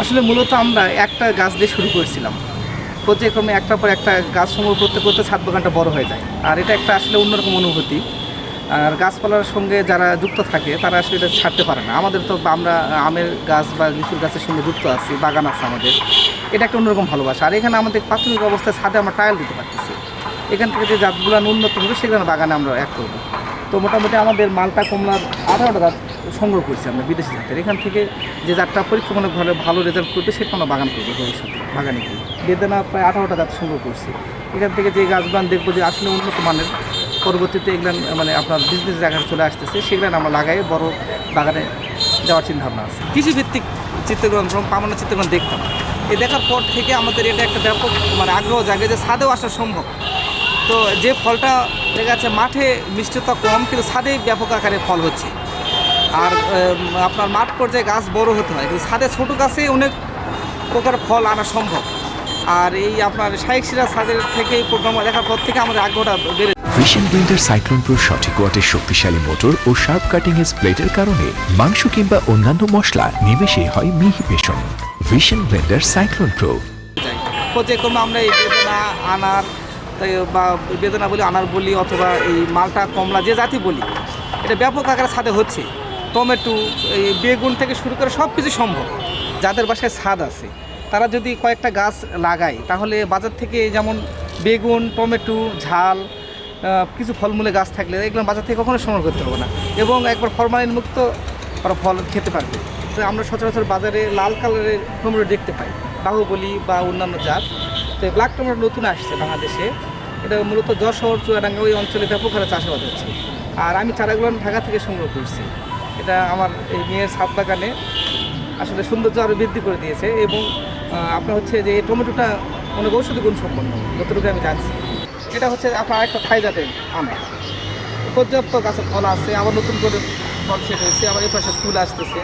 আসলে মূলত আমরা একটা গাছ দিয়ে শুরু করেছিলাম। পর্যায়ক্রমে একটার পর একটা গাছ সংগ্রহ করতে করতে ছাদ বাগানটা বড় হয়ে যায়। আর এটা একটা আসলে অন্যরকম অনুভূতি। আর গাছপালার সঙ্গে যারা যুক্ত থাকে তারা আসলে এটা ছাড়তে পারে না। আমাদের তো আমরা আমের গাছ বা লিচুর গাছের সঙ্গে যুক্ত আছি, বাগান আছে আমাদের। এটা একটা অন্যরকম ভালোবাসা। আর এখানে আমাদের প্রাথমিক অবস্থায় ছাদে আমরা টাইল দিতে পারতেছি। এখান থেকে যে জাতগুলো উন্নত হবে সেগুলো বাগানে আমরা এক করবো। তো মোটামুটি আমাদের মালটা কমলার 18টা জাত সংগ্রহ করছি আমরা বিদেশি জাতের। এখান থেকে যে জাতটা পরীক্ষামূলকভাবে ভালো রেজাল্ট করবে সেটা আমরা বাগান করবো ভবিষ্যতে, বাগানে গিয়ে। বেদানা প্রায় 18টা জাত সংগ্রহ করছি। এখান থেকে যে গাছগুলো দেখবো যে আসলে উন্নত মানের, পরবর্তীতে এগুলো মানে আপনার বিজনেস জায়গায় চলে আসতেছে, সেগুলো আমরা লাগাই বড় বাগানে যাওয়ার চিন্তাভাবনা আছে। কৃষিভিত্তিক চিত্রগ্রহণ পামানো চিত্রগ্রহণ দেখতাম। এই দেখার পর থেকে আমাদের এটা একটা ব্যাপক মানে আগ্রহ জাগে যে ছাদেও আসা সম্ভব। তো যে ফলটা দেখা যাচ্ছে মাঠে মিষ্টতা কম, কিন্তু ছাদেই ব্যাপক আকারে ফল হচ্ছে। আর আপনার মাঠ পর্যায়ে গাছ বড় হতে হয়, কিন্তু ছাদে ছোটো গাছে অনেক প্রকার ফল আনা সম্ভব। আর এই আপনার শাইখ সিরাজ ছাদের থেকে এই প্রোগ্রাম দেখার পর থেকে আমাদের আগ্রহটা বেড়ে। ভিশন ব্লেন্ডার সাইক্লোন প্রো সঠিক ওয়াটের শক্তিশালী মোটর ও শার্প কাটিং এজ ব্লেডের কারণে মাংস কিংবা অন্যান্য মশলা নিমেষে হয় মিহি passion. Vision Blender cyclone pro. পর্যায়ক্রমে আমরা এই বেদানা, আনার বা বেদানা বলি, আনার বলি, অথবা এই মালটা, কমলা যে জাতি বলি, এটা ব্যাপক আকারে ছাদে হচ্ছে। টমেটো, এই বেগুন থেকে শুরু করে সব কিছু সম্ভব। যাদের বাসায় ছাদ আছে তারা যদি কয়েকটা গাছ লাগায়, তাহলে বাজার থেকে যেমন বেগুন, টমেটো, ঝাল, কিছু ফলমূলের গাছ থাকলে এগুলো বাজার থেকে কখনো সংগ্রহ করতে হবে না, এবং একবার ফরমালিন মুক্ত ওরা ফল খেতে পারবে। তো আমরা সচরাচর বাজারে লাল কালারের টমেটো দেখতে পাই, বাহুবলি বা অন্যান্য জাত। তো ব্ল্যাক টমেটো নতুন আসছে বাংলাদেশে। এটা মূলত যশোর, চুয়াডাঙ্গা ওই অঞ্চলে ব্যাপক হারে চাষাবাদ হচ্ছে। আর আমি চারাগুলো ঢাকা থেকে সংগ্রহ করছি। এটা আমার এই মেয়ের ছাদ বাগানে আসলে সৌন্দর্য আরও বৃদ্ধি করে দিয়েছে। এবং আপনার হচ্ছে যে এই টমেটোটা অনেক ঔষধি গুণ সম্পন্ন, যতটুকু আমি জানছি। এটা হচ্ছে আপনার আরেকটা থাই জাতের আম। পর্যাপ্ত গাছের ফল আছে, আবার নতুন করে ফল সেট হয়েছে, আবার এই পাশে ফুল আসতেছে।